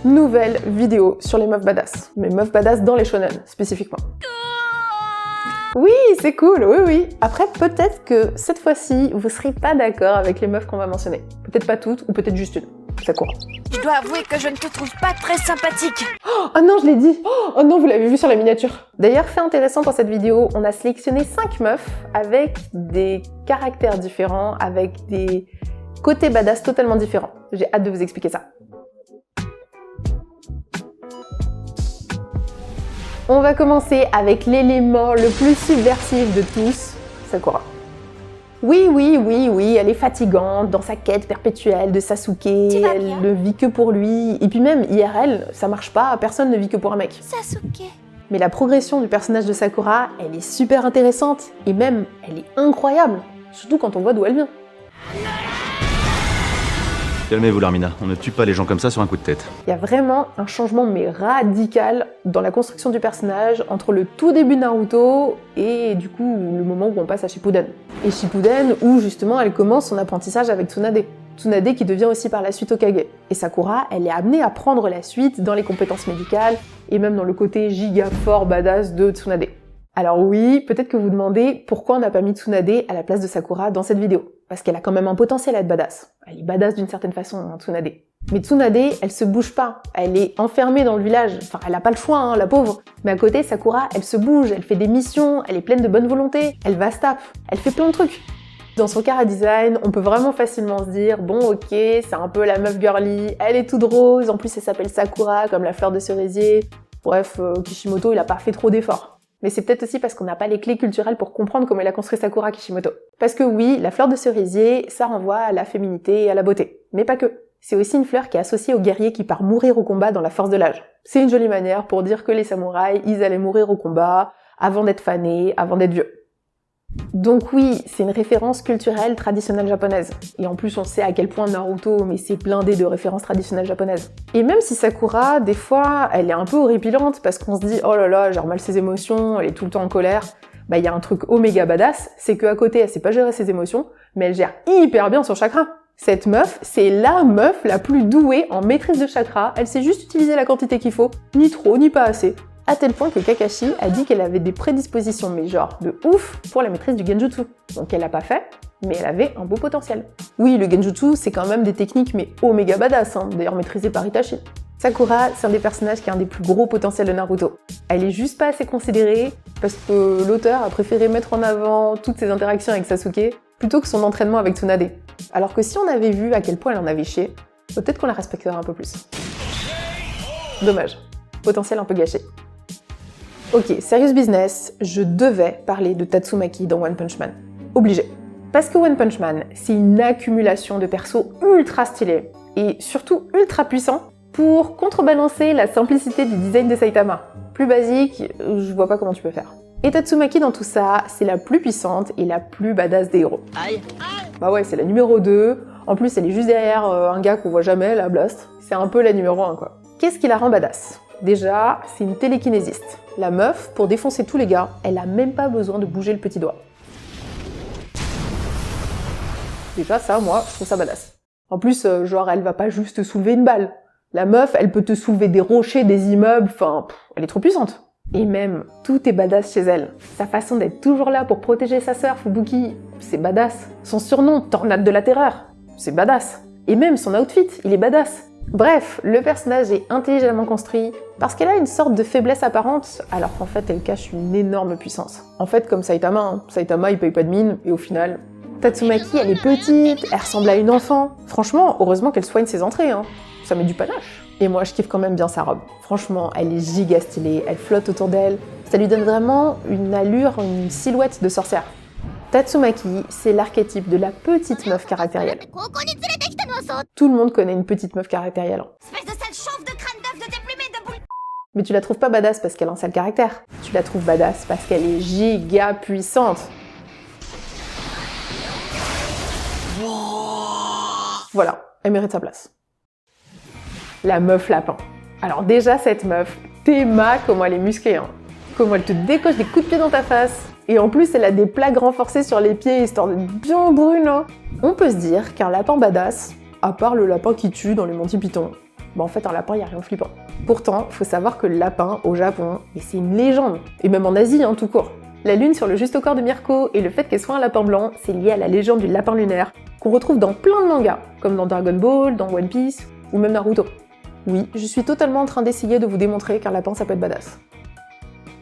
nouvelle vidéo sur les meufs badass. Mais meufs badass dans les shonen, spécifiquement. Oui, c'est cool, oui. Après, peut-être que cette fois-ci, vous serez pas d'accord avec les meufs qu'on va mentionner. Peut-être pas toutes, ou peut-être juste une. Ça court. Je dois avouer que je ne te trouve pas très sympathique. Oh non, je l'ai dit. Oh non, vous l'avez vu sur la miniature. D'ailleurs, fait intéressant pour cette vidéo, on a sélectionné 5 meufs avec des caractères différents, avec des côtés badass totalement différents. J'ai hâte de vous expliquer ça. On va commencer avec l'élément le plus subversif de tous, Sakura. Oui, elle est fatigante dans sa quête perpétuelle de Sasuke, elle ne vit que pour lui, et puis même IRL, ça marche pas, personne ne vit que pour un mec. Sasuke. Mais la progression du personnage de Sakura, elle est super intéressante, et même, elle est incroyable, surtout quand on voit d'où elle vient. Calmez-vous Larmina, on ne tue pas les gens comme ça sur un coup de tête. Il y a vraiment un changement mais radical dans la construction du personnage entre le tout début de Naruto et du coup le moment où on passe à Shippuden. Et Shippuden où justement elle commence son apprentissage avec Tsunade. Tsunade qui devient aussi par la suite Hokage. Et Sakura, elle est amenée à prendre la suite dans les compétences médicales et même dans le côté giga fort badass de Tsunade. Alors oui, peut-être que vous vous demandez pourquoi on n'a pas mis Tsunade à la place de Sakura dans cette vidéo. Parce qu'elle a quand même un potentiel à être badass. Elle est badass d'une certaine façon, hein, Tsunade. Mais Tsunade, elle se bouge pas. Elle est enfermée dans le village. Enfin, elle a pas le choix, hein, la pauvre. Mais à côté, Sakura, elle se bouge, elle fait des missions, elle est pleine de bonne volonté, elle va se taper, elle fait plein de trucs. Dans son chara-design, on peut vraiment facilement se dire, bon ok, c'est un peu la meuf girly, elle est toute rose, en plus elle s'appelle Sakura, comme la fleur de cerisier. Bref, Kishimoto, il a pas fait trop d'efforts. Mais c'est peut-être aussi parce qu'on n'a pas les clés culturelles pour comprendre comment il a construit Sakura Kishimoto. Parce que oui, la fleur de cerisier, ça renvoie à la féminité et à la beauté. Mais pas que. C'est aussi une fleur qui est associée au guerrier qui part mourir au combat dans la force de l'âge. C'est une jolie manière pour dire que les samouraïs, ils allaient mourir au combat, avant d'être fanés, avant d'être vieux. Donc oui, c'est une référence culturelle traditionnelle japonaise. Et en plus, on sait à quel point Naruto, mais c'est blindé de références traditionnelles japonaises. Et même si Sakura, des fois, elle est un peu horripilante parce qu'on se dit « Oh là là, elle gère mal ses émotions, elle est tout le temps en colère », bah il y a un truc oméga badass, c'est qu'à côté, elle sait pas gérer ses émotions, mais elle gère hyper bien son chakra. Cette meuf, c'est la meuf la plus douée en maîtrise de chakra, elle sait juste utiliser la quantité qu'il faut, ni trop, ni pas assez. À tel point que Kakashi a dit qu'elle avait des prédispositions, mais genre de ouf, pour la maîtrise du genjutsu. Donc elle l'a pas fait, mais elle avait un beau potentiel. Oui, le genjutsu, c'est quand même des techniques, mais oméga badass, hein, d'ailleurs maîtrisées par Itachi. Sakura, c'est un des personnages qui a un des plus gros potentiels de Naruto. Elle est juste pas assez considérée, parce que l'auteur a préféré mettre en avant toutes ses interactions avec Sasuke, plutôt que son entraînement avec Tsunade. Alors que si on avait vu à quel point elle en avait chié, peut-être qu'on la respecterait un peu plus. Dommage. Potentiel un peu gâché. Ok, serious business, je devais parler de Tatsumaki dans One Punch Man. Obligé. Parce que One Punch Man, c'est une accumulation de persos ultra stylés, et surtout ultra puissants, pour contrebalancer la simplicité du design de Saitama. Plus basique, je vois pas comment tu peux faire. Et Tatsumaki dans tout ça, c'est la plus puissante et la plus badass des héros. Aïe. Bah ouais, c'est la numéro 2, en plus elle est juste derrière un gars qu'on voit jamais, la Blast. C'est un peu la numéro 1 quoi. Qu'est-ce qui la rend badass ? Déjà, c'est une télékinésiste. La meuf, pour défoncer tous les gars, elle a même pas besoin de bouger le petit doigt. Déjà ça, moi, je trouve ça badass. En plus, genre, elle va pas juste soulever une balle. La meuf, elle peut te soulever des rochers, des immeubles, enfin, elle est trop puissante. Et même, tout est badass chez elle. Sa façon d'être toujours là pour protéger sa sœur, Fubuki, c'est badass. Son surnom, Tornade de la Terreur, c'est badass. Et même son outfit, il est badass. Bref, le personnage est intelligemment construit parce qu'elle a une sorte de faiblesse apparente, alors qu'en fait elle cache une énorme puissance. En fait, comme Saitama, hein. Saitama il paye pas de mine, et au final... Tatsumaki, elle est petite, elle ressemble à une enfant. Franchement, heureusement qu'elle soigne ses entrées, hein. Ça met du panache. Et moi, je kiffe quand même bien sa robe. Franchement, elle est giga stylée, elle flotte autour d'elle. Ça lui donne vraiment une allure, une silhouette de sorcière. Tatsumaki, c'est l'archétype de la petite meuf caractérielle. Tout le monde connaît une petite meuf caractérielle. Espèce de sale chauffe de crâne d'œuf de déplumé de boule. Mais tu la trouves pas badass parce qu'elle a un sale caractère. Tu la trouves badass parce qu'elle est giga puissante. Voilà, elle mérite sa place. La meuf lapin. Alors déjà, cette meuf, t'aimas comment elle est musclée, hein. Comment elle te décoche des coups de pied dans ta face. Et en plus, elle a des plaques renforcées sur les pieds, histoire d'être bien brune, hein. On peut se dire qu'un lapin badass, à part le lapin qui tue dans les Monty Python, En fait, un lapin, il n'y a rien de flippant. Pourtant, faut savoir que le lapin, au Japon, c'est une légende. Et même en Asie, tout court. La lune sur le juste au corps de Mirko et le fait qu'elle soit un lapin blanc, c'est lié à la légende du lapin lunaire, qu'on retrouve dans plein de mangas, comme dans Dragon Ball, dans One Piece, ou même Naruto. Oui, je suis totalement en train d'essayer de vous démontrer qu'un lapin, ça peut être badass.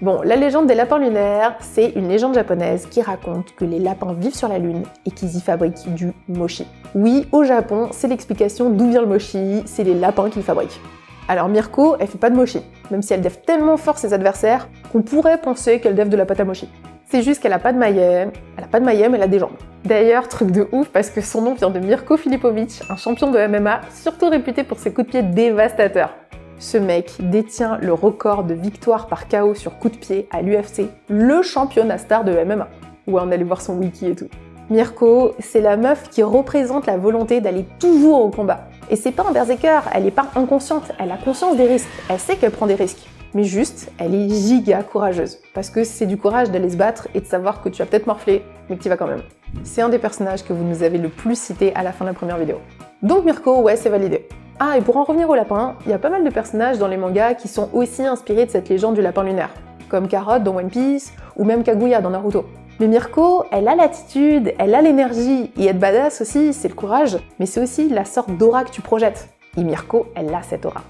Bon, la légende des lapins lunaires, c'est une légende japonaise qui raconte que les lapins vivent sur la lune et qu'ils y fabriquent du mochi. Oui, au Japon, c'est l'explication d'où vient le mochi, c'est les lapins qui le fabriquent. Alors Mirko, elle fait pas de mochi, même si elle def tellement fort ses adversaires qu'on pourrait penser qu'elle def de la pâte à mochi. C'est juste qu'elle a pas de maillet, mais elle a des jambes. D'ailleurs, truc de ouf parce que son nom vient de Mirko Filipovic, un champion de MMA, surtout réputé pour ses coups de pied dévastateurs. Ce mec détient le record de victoires par KO sur coup de pied à l'UFC, le championnat star de MMA. Ouais, on allait voir son wiki et tout. Mirko, c'est la meuf qui représente la volonté d'aller toujours au combat. Et c'est pas un berserker, elle est pas inconsciente, elle a conscience des risques, elle sait qu'elle prend des risques. Mais juste, elle est giga courageuse. Parce que c'est du courage d'aller se battre et de savoir que tu vas peut-être morfler, mais que tu vas quand même. C'est un des personnages que vous nous avez le plus cité à la fin de la première vidéo. Donc Mirko, ouais, c'est validé. Ah, et pour en revenir au lapin, il y a pas mal de personnages dans les mangas qui sont aussi inspirés de cette légende du lapin lunaire. Comme Carotte dans One Piece, ou même Kaguya dans Naruto. Mais Mirko, elle a l'attitude, elle a l'énergie, et être badass aussi, c'est le courage, mais c'est aussi la sorte d'aura que tu projettes. Et Mirko, elle a cette aura.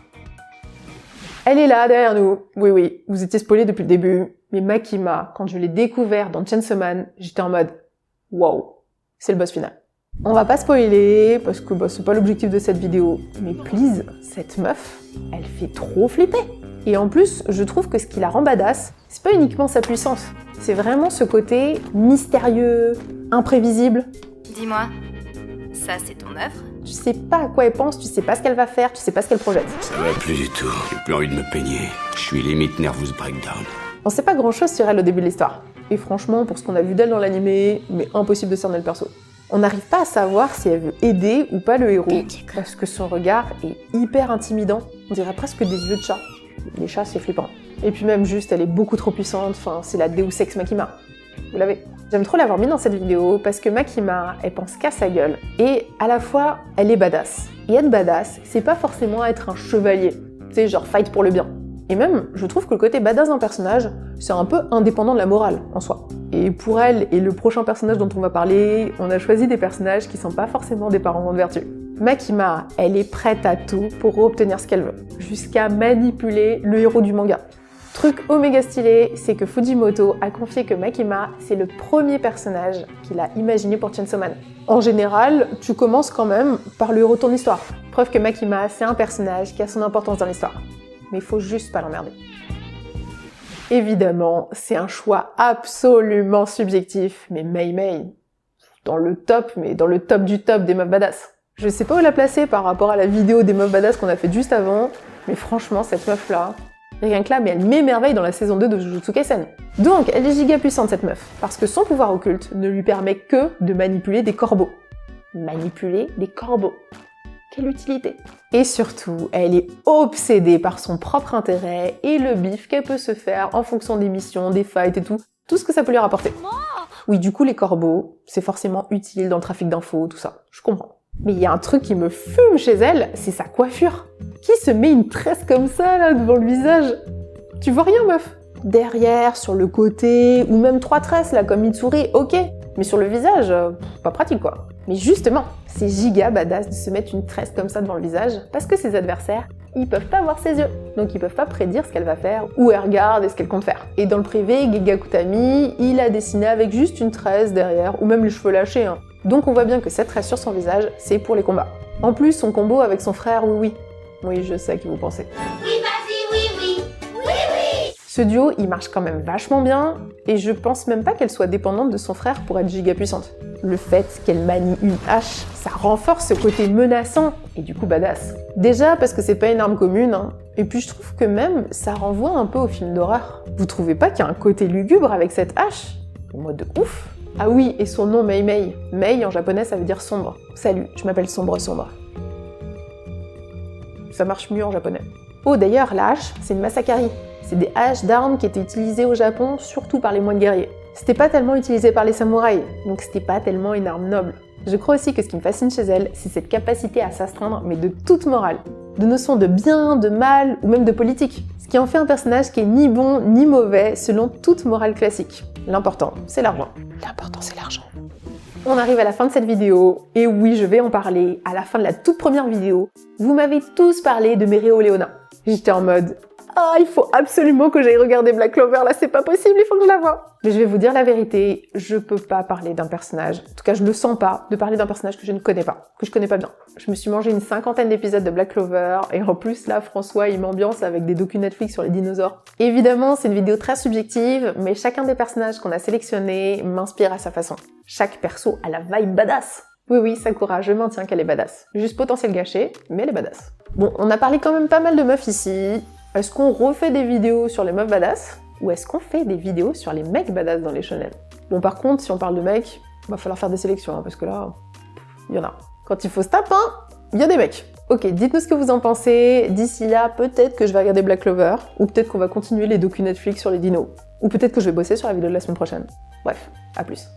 Elle est là, derrière nous. Oui, vous étiez spoilés depuis le début, mais Makima, quand je l'ai découvert dans Chainsaw Man, j'étais en mode « Wow, c'est le boss final ». On va pas spoiler, parce que c'est pas l'objectif de cette vidéo, mais please, cette meuf, elle fait trop flipper. Et en plus, je trouve que ce qui la rend badass, c'est pas uniquement sa puissance, c'est vraiment ce côté mystérieux, imprévisible. Dis-moi, ça c'est ton œuvre? Tu sais pas à quoi elle pense, tu sais pas ce qu'elle va faire, tu sais pas ce qu'elle projette. Ça va plus du tout, j'ai plus envie de me peigner. Je suis limite nervous breakdown. On sait pas grand chose sur elle au début de l'histoire. Et franchement, pour ce qu'on a vu d'elle dans l'animé, mais impossible de cerner le perso. On n'arrive pas à savoir si elle veut aider ou pas le héros, parce que son regard est hyper intimidant, on dirait presque des yeux de chat. Les chats, c'est flippant. Et puis même juste, elle est beaucoup trop puissante, enfin, c'est la Deus Ex Makima. Vous l'avez. J'aime trop l'avoir mis dans cette vidéo, parce que Makima, elle pense qu'à sa gueule, et à la fois, elle est badass. Et être badass, c'est pas forcément être un chevalier, tu sais, genre fight pour le bien. Et même, je trouve que le côté badass d'un personnage, c'est un peu indépendant de la morale, en soi. Et pour elle et le prochain personnage dont on va parler, on a choisi des personnages qui sont pas forcément des parents de vertu. Makima, elle est prête à tout pour obtenir ce qu'elle veut, jusqu'à manipuler le héros du manga. Truc oméga stylé, c'est que Fujimoto a confié que Makima, c'est le premier personnage qu'il a imaginé pour Chainsaw Man. En général, tu commences quand même par le héros de ton histoire. Preuve que Makima, c'est un personnage qui a son importance dans l'histoire. Mais il faut juste pas l'emmerder. Évidemment, c'est un choix absolument subjectif, mais Mei, dans le top, mais dans le top du top des meufs badass. Je sais pas où la placer par rapport à la vidéo des meufs badass qu'on a fait juste avant, mais franchement, cette meuf-là, rien que là, mais elle m'émerveille dans la saison 2 de Jujutsu Kaisen. Donc, elle est giga puissante cette meuf, parce que son pouvoir occulte ne lui permet que de manipuler des corbeaux. Manipuler des corbeaux. Quelle utilité! Et surtout, elle est obsédée par son propre intérêt et le bif qu'elle peut se faire en fonction des missions, des fights et tout ce que ça peut lui rapporter. Oui, du coup, les corbeaux, c'est forcément utile dans le trafic d'infos, tout ça, je comprends. Mais il y a un truc qui me fume chez elle, c'est sa coiffure. Qui se met une tresse comme ça, là, devant le visage? Tu vois rien, meuf? Derrière, sur le côté, ou même 3 tresses, là, comme Mitsuri, ok. Mais sur le visage, pas pratique, quoi. Mais justement, c'est giga badass de se mettre une tresse comme ça devant le visage, parce que ses adversaires, ils peuvent pas voir ses yeux. Donc ils peuvent pas prédire ce qu'elle va faire, où elle regarde et ce qu'elle compte faire. Et dans le privé, Gegakutami, il a dessiné avec juste une tresse derrière, ou même les cheveux lâchés, hein. Donc on voit bien que cette tresse sur son visage, c'est pour les combats. En plus, son combo avec son frère Oui. Oui, je sais à qui vous pensez. Oui, vas-y, oui. Ce duo, il marche quand même vachement bien, et je pense même pas qu'elle soit dépendante de son frère pour être giga puissante. Le fait qu'elle manie une hache, ça renforce ce côté menaçant, et du coup badass. Déjà parce que c'est pas une arme commune, hein. Et puis je trouve que même, ça renvoie un peu au film d'horreur. Vous trouvez pas qu'il y a un côté lugubre avec cette hache? Moi de ouf. Ah oui, et son nom Mei. Mei en japonais ça veut dire sombre. Salut, je m'appelle Sombre. Ça marche mieux en japonais. Oh d'ailleurs, la hache, c'est une masakari. C'est des haches d'armes qui étaient utilisées au Japon, surtout par les moines guerriers. C'était pas tellement utilisé par les samouraïs, donc c'était pas tellement une arme noble. Je crois aussi que ce qui me fascine chez elle, c'est cette capacité à s'astreindre, mais de toute morale. de notions de bien, de mal ou même de politique. Ce qui en fait un personnage qui est ni bon ni mauvais selon toute morale classique. L'important, c'est l'argent. L'important, c'est l'argent. On arrive à la fin de cette vidéo, et oui, je vais en parler. À la fin de la toute première vidéo, vous m'avez tous parlé de Méréoléona. J'étais en mode « Ah, il faut absolument que j'aille regarder Black Clover, là c'est pas possible, il faut que je la voie !» Mais je vais vous dire la vérité, je peux pas parler d'un personnage, en tout cas je le sens pas, de parler d'un personnage que je ne connais pas, que je connais pas bien. Je me suis mangé une 50aine d'épisodes de Black Clover, et en plus là, François il m'ambiance avec des docus Netflix sur les dinosaures. Évidemment, c'est une vidéo très subjective, mais chacun des personnages qu'on a sélectionnés m'inspire à sa façon. Chaque perso a la vibe badass. Oui, oui, Sakura, je maintiens qu'elle est badass. Juste potentiel gâché, mais elle est badass. Bon, on a parlé quand même pas mal de meufs ici. Est-ce qu'on refait des vidéos sur les meufs badass? Ou est-ce qu'on fait des vidéos sur les mecs badass dans les shonen? Bon, par contre, si on parle de mecs, va falloir faire des sélections, hein, parce que là, il y en a. Quand il faut se taper, il y a des mecs. Ok, dites-nous ce que vous en pensez. D'ici là, peut-être que je vais regarder Black Clover, ou peut-être qu'on va continuer les docus Netflix sur les dinos. Ou peut-être que je vais bosser sur la vidéo de la semaine prochaine. Bref, à plus.